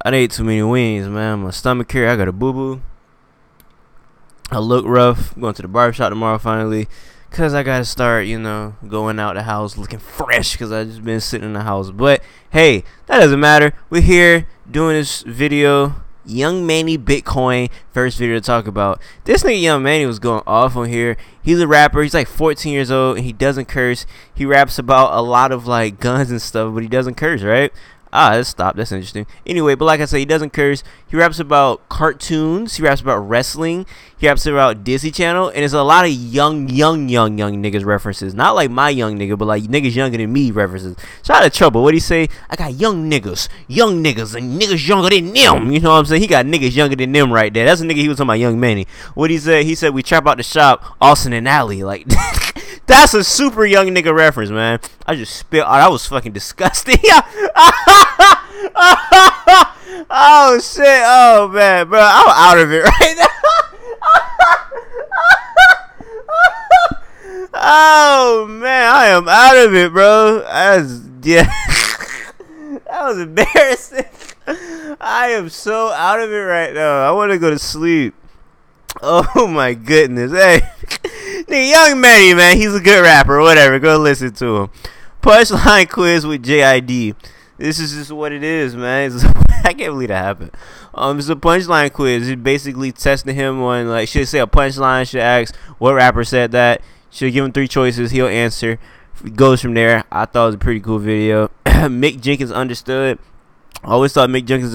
I ate too many wings, man. My stomach here. I got a boo-boo. I look rough. I'm going to the barbershop tomorrow finally. Because I got to start, going out the house looking fresh. Because I just been sitting in the house. But, hey, that doesn't matter. We're here doing this video. Young Manny Bitcoin. First video to talk about. This nigga Young Manny was going off on here. He's a rapper. He's like 14 years old. And he doesn't curse. He raps about a lot of like guns and stuff. But he doesn't curse, right? Let's stop. That's interesting. Anyway, but like I said, he doesn't curse. He raps about cartoons. He raps about wrestling. He raps about Disney Channel. And it's a lot of young niggas references. Not like my young nigga, but like niggas younger than me references. Shout out to Trouble. What'd he say? I got young niggas, and niggas younger than them. You know what I'm saying? He got niggas younger than them right there. That's a nigga he was talking about, Young Manny. What'd he say? He said, we trap out the shop, Austin and Alley. Like, that's a super young nigga reference, man. I just spit. Oh, that was fucking disgusting. Oh shit! Oh man, bro, I'm out of it right now. Oh man, I am out of it, bro. That was embarrassing. I am so out of it right now. I want to go to sleep. Oh my goodness, hey. Nigga, Young Manny, man, he's a good rapper. Whatever, go listen to him. Punchline quiz with JID. This is just what it is, man. I can't believe that happened. It's a punchline quiz. It's basically testing him on, like, should say a punchline, should ask what rapper said that, should give him 3 choices, he'll answer. It goes from there. I thought it was a pretty cool video. Mick Jenkins understood. I always thought Mick Jenkins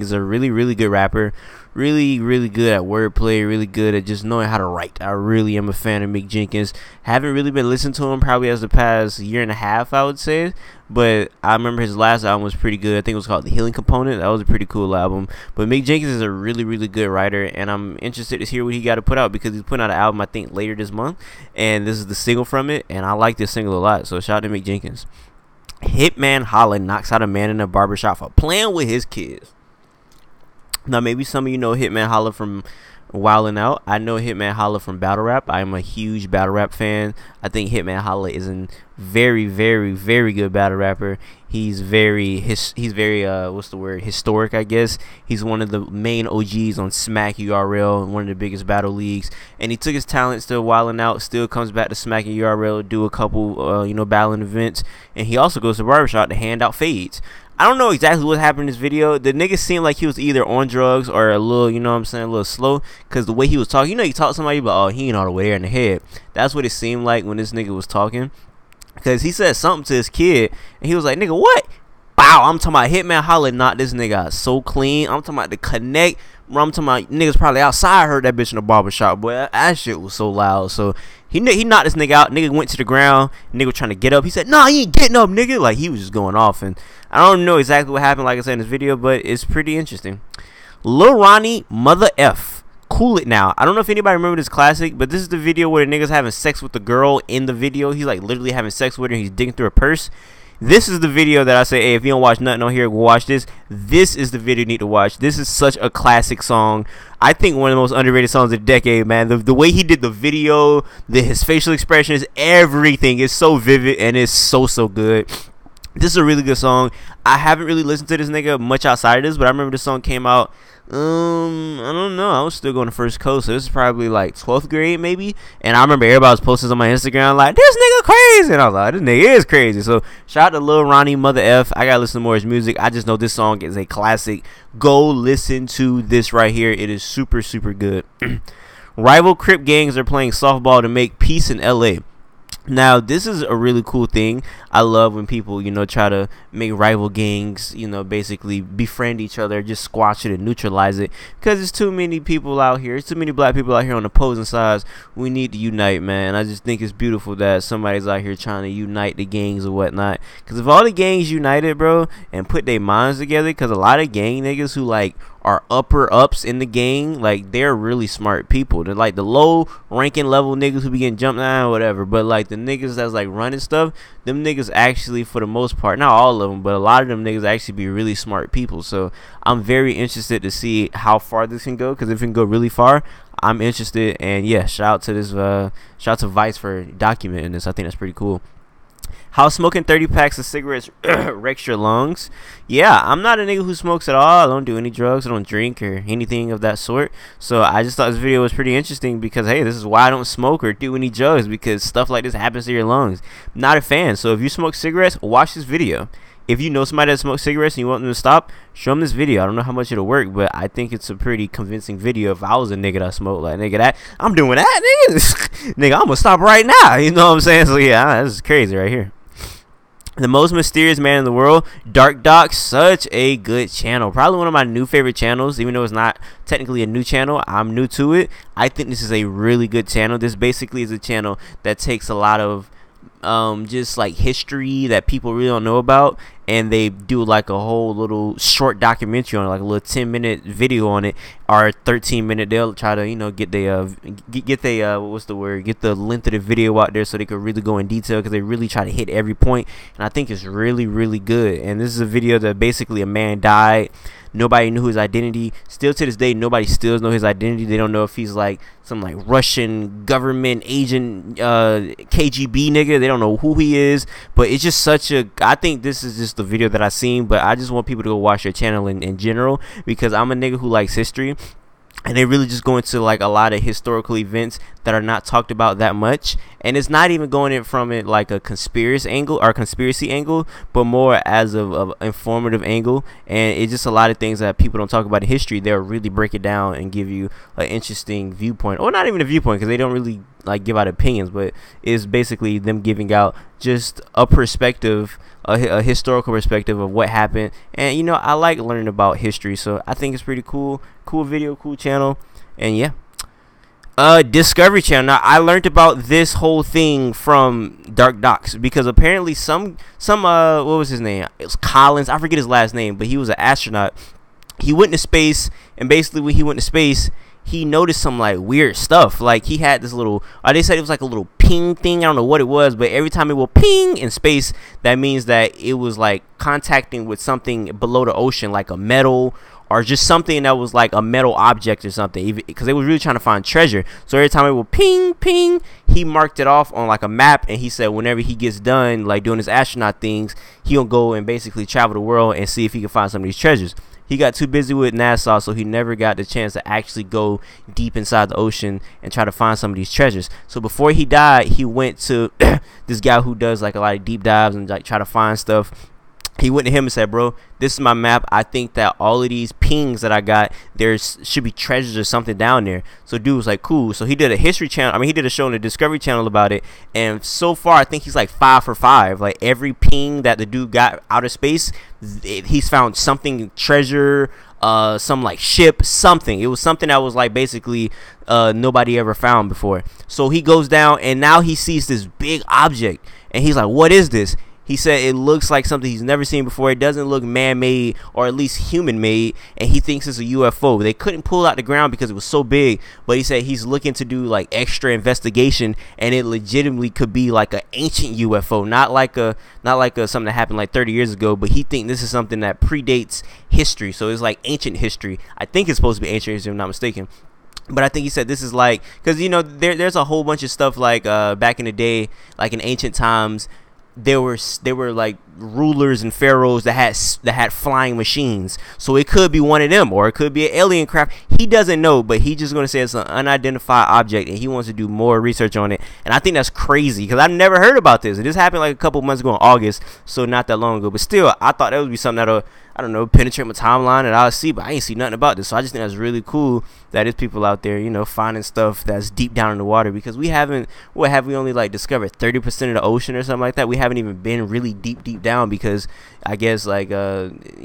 is a really good rapper. Really good at wordplay. Really good at just knowing how to write. I really am a fan of Mick Jenkins. Haven't really been listening to him probably as the past year and a half, I would say. But I remember his last album was pretty good. I think it was called The Healing Component. That was a pretty cool album. But Mick Jenkins is a really good writer. And I'm interested to hear what he got to put out. Because he's putting out an album, I think, later this month. And this is the single from it. And I like this single a lot. So shout out to Mick Jenkins. Hitman Holla knocks out a man in a barbershop for playing with his kids. Now, maybe some of you know Hitman Holla from Wildin' Out. I know Hitman Holla from battle rap. I'm a huge battle rap fan. I think Hitman Holla is a very good battle rapper. He's very historic, I guess. He's one of the main OGs on Smack URL, one of the biggest battle leagues. And he took his talents to Wildin' Out, still comes back to Smack URL, do a couple battling events, and he also goes to barbershop to hand out fades. I don't know exactly what happened in this video. The nigga seemed like he was either on drugs or a little, a little slow. Because the way he was talking, you talk to somebody, but oh, he ain't all the way there in the head. That's what it seemed like when this nigga was talking. Because he said something to his kid, and he was like, nigga, what? Bow, I'm talking about Hitman Holla knocked this nigga out so clean. I'm talking about the connect. I'm talking about niggas probably outside heard that bitch in the barbershop. Boy, that shit was so loud. So he knocked this nigga out. Nigga went to the ground. Nigga was trying to get up. He said, nah, he ain't getting up, nigga. Like, he was just going off. And I don't know exactly what happened, like I said in this video, but it's pretty interesting. Lil Ronnie, Mother F. Cool It Now. I don't know if anybody remember this classic, but this is the video where the nigga's having sex with the girl in the video. He's like literally having sex with her. He's digging through her purse. This is the video that I say, hey, if you don't watch nothing on here, go watch this. This is the video you need to watch. This is such a classic song. I think one of the most underrated songs of the decade, man. The way he did the video, his facial expressions, everything is so vivid and it's so good. This is a really good song. I haven't really listened to this nigga much outside of this, but I remember this song came out, I don't know, I was still going to first coast, so this is probably like 12th grade maybe, and I remember everybody was posting on my Instagram like, this nigga crazy, and I was like, this nigga is crazy. So shout out to Lil Ronnie, Mother F. I gotta listen to more of his music. I just know this song is a classic. Go listen to this right here. It is super good. Rival Crip gangs are playing softball to make peace in LA. Now, this is a really cool thing. I love when people, try to make rival gangs, basically befriend each other, just squash it and neutralize it. Because there's too many people out here. There's too many black people out here on opposing sides. We need to unite, man. I just think it's beautiful that somebody's out here trying to unite the gangs or whatnot. Because if all the gangs united, bro, and put their minds together, because a lot of gang niggas who, like, are upper ups in the gang, like, they're really smart people. They're like the low ranking level niggas who be getting jumped down or whatever, but like the niggas that's like running stuff, them niggas actually, for the most part, not all of them, but a lot of them niggas actually be really smart people. So I'm very interested to see how far this can go, because if it can go really far, I'm interested. And yeah, shout out to Vice for documenting this. I think that's pretty cool. How smoking 30 packs of cigarettes wrecks your lungs. Yeah, I'm not a nigga who smokes at all. I don't do any drugs. I don't drink or anything of that sort. So I just thought this video was pretty interesting because, hey, this is why I don't smoke or do any drugs, because stuff like this happens to your lungs. Not a fan. So if you smoke cigarettes, watch this video. If you know somebody that smokes cigarettes and you want them to stop, show them this video. I don't know how much it'll work, but I think it's a pretty convincing video. If I was a nigga that smoked, like, nigga, that I'm doing that, nigga. Nigga, I'm gonna stop right now. You know what I'm saying? So yeah, this is crazy right here. The most mysterious man in the world, DarkDocs, such a good channel. Probably one of my new favorite channels, even though it's not technically a new channel. I'm new to it. I think this is a really good channel. This basically is a channel that takes a lot of just like history that people really don't know about, and they do like a whole little short documentary on it, like a little 10-minute video on it, or 13-minute. They'll try to, you know, get the what's the word, get the length of the video out there so they could really go in detail, because they really try to hit every point, and I think it's really, really good. And this is a video that basically a man died. Nobody knew his identity. Still to this day, nobody still knows his identity. They don't know if he's like some like Russian government agent, KGB nigga. They don't know who he is. But it's just such a, I think this is just the video that I seen. But I just want people to go watch your channel in general, because I'm a nigga who likes history. And they really just go into like a lot of historical events that are not talked about that much, and it's not even going in from it like a conspiracy angle, but more as of informative angle. And it's just a lot of things that people don't talk about in history. They'll really break it down and give you an interesting viewpoint, or not even a viewpoint, because they don't really like give out opinions, but it's basically them giving out just a perspective, a historical perspective of what happened. And you know, I like learning about history, so I think it's pretty cool video, cool channel. And yeah, Discovery Channel. Now I learned about this whole thing from DarkDocs, because apparently some what was his name, it was Collins, I forget his last name, but he was an astronaut. He went to space, and basically when he went to space, he noticed some like weird stuff. Like he had this little, they said it was like a little ping thing. I don't know what it was, but every time it will ping in space, that means that it was like contacting with something below the ocean, like a metal, or just something that was like a metal object or something, because they were really trying to find treasure. So every time it will ping ping, he marked it off on like a map, and he said whenever he gets done like doing his astronaut things, he'll go and basically travel the world and see if he can find some of these treasures. He got too busy with NASA, so he never got the chance to actually go deep inside the ocean and try to find some of these treasures. So before he died, he went to this guy who does like a lot of deep dives and like try to find stuff. He went to him and said, bro, this is my map. I think that all of these pings that I got, there should be treasures or something down there. So dude was like, cool. So he did a history channel. I mean, he did a show on the Discovery Channel about it. And so far, I think he's like 5 for 5. Like every ping that the dude got out of space, he's found something, treasure, some like ship, something. It was something that was like basically nobody ever found before. So he goes down, and now he sees this big object, and he's like, what is this? He said it looks like something he's never seen before. It doesn't look man-made, or at least human-made, and he thinks it's a UFO. They couldn't pull it out the ground because it was so big, but he said he's looking to do like extra investigation, and it legitimately could be like an ancient UFO, not like a something that happened like 30 years ago, but he thinks this is something that predates history. So it's like ancient history. I think it's supposed to be ancient history, if I'm not mistaken. But I think he said this is like, because you know there's a whole bunch of stuff like back in the day, like in ancient times, there were like rulers and pharaohs that had flying machines. So it could be one of them, or it could be an alien craft. He doesn't know, but he's just going to say it's an unidentified object, and he wants to do more research on it. And I think that's crazy, because I've never heard about this, and this happened like a couple months ago in August, so not that long ago. But still, I thought that would be something that'll, I don't know, penetrate my timeline and I'll see, but I ain't see nothing about this. So I just think that's really cool that there's people out there, you know, finding stuff that's deep down in the water, because we haven't, we only like discovered 30% of the ocean or something like that. We haven't even been really deep down, because I guess like you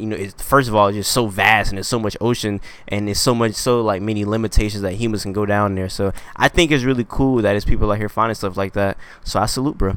know, it's, first of all, it's just so vast, and there's so much ocean, and there's so like many limitations that humans can go down there. So I think it's really cool that there's people out here finding stuff like that. So I salute, bro.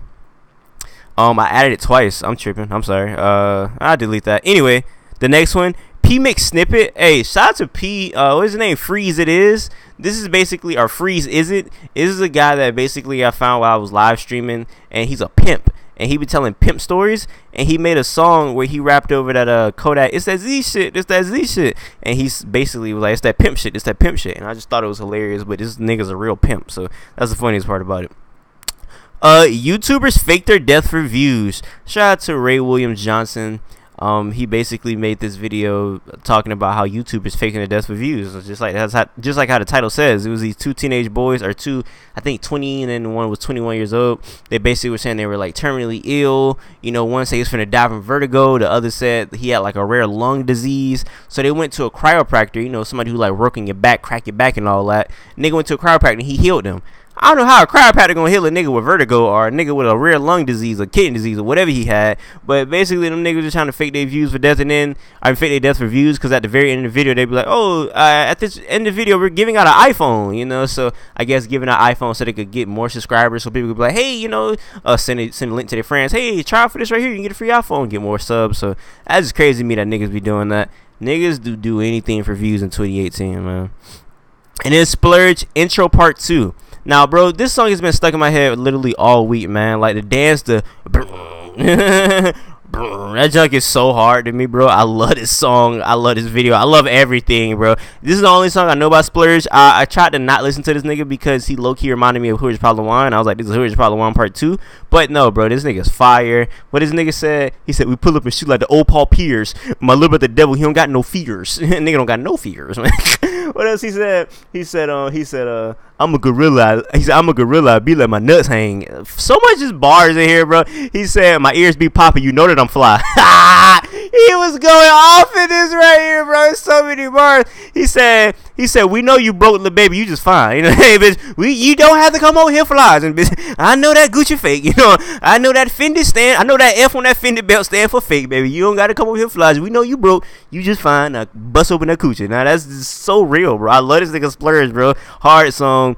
I added it twice. I'm tripping. I'm sorry. I'll delete that. Anyway, the next one, P Mix Snippet. Hey, shout out to P. What is his name? Freeze It Is. This is basically, or Freeze Is It. This is a guy that basically I found while I was live streaming, and he's a pimp, and he be telling pimp stories, and he made a song where he rapped over that Kodak, it's that Z shit, it's that Z shit, and he's basically like, it's that pimp shit, it's that pimp shit, and I just thought it was hilarious. But this nigga's a real pimp, so that's the funniest part about it. YouTubers fake their death for views. Shout out to Ray Williams Johnson. He basically made this video talking about how YouTubers faking their death for views. Just like how the title says. It was these two teenage boys, or two, I think 20, and then one was 21 years old. They basically were saying they were like terminally ill. You know, one said he was finna die from vertigo. The other said he had like a rare lung disease. So they went to a chiropractor. You know, somebody who like work on your back, crack your back, and all that. Nigga went to a chiropractor and he healed them. I don't know how a chiropractor gonna heal a nigga with vertigo, or a nigga with a rare lung disease or kidney disease or whatever he had. But basically, them niggas just trying to fake their views for death, and then fake their death for views, because at the very end of the video they be like, oh, at this end of the video we're giving out an iPhone, you know. So I guess giving out an iPhone so they could get more subscribers, so people could be like, hey, you know, send a link to their friends. Hey, try out for this right here. You can get a free iPhone, get more subs. So that's just crazy to me that niggas be doing that. Niggas do anything for views in 2018, man. And then Splurge intro part 2. Now, bro, this song has been stuck in my head literally all week, man. Like the dance, that junk is so hard to me, bro. I love this song. I love this video. I love everything, bro. This is the only song I know about Splurge. I tried to not listen to this nigga because he low-key reminded me of Who Is Problem 1. I was like, this is Who Is Problem 1 part 2. But no, bro, this nigga's fire. What this nigga said, he said, we pull up and shoot like the old Paul Pierce. My little brother devil, he don't got no fears. Nigga don't got no fears, man. What else he said? He said, I'm a gorilla. He said, I'm a gorilla. I be like my nuts hang. So much just bars in here, bro. He said, my ears be popping. You know that I'm fly. He was going off in this right here, bro. So many bars. He said, we know you broke, little baby. You just fine. You know, hey, bitch. You don't have to come over here flies. And bitch, I know that Gucci fake. You know, I know that Fendi stand. I know that F on that Fendi belt stand for fake, baby. You don't got to come over here flies. We know you broke. You just fine. Now bust open that coochie. Now that's just so real, bro. I love this nigga Splurge, bro. Hard song.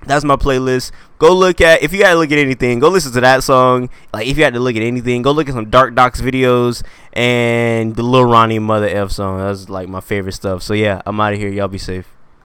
That's my playlist. Go look at, if you gotta look at anything, go listen to that song. Like, if you had to look at anything, go look at some DarkDocs videos and the Lil Ronnie Mother F song. That's like my favorite stuff. So yeah, I'm out of here. Y'all be safe.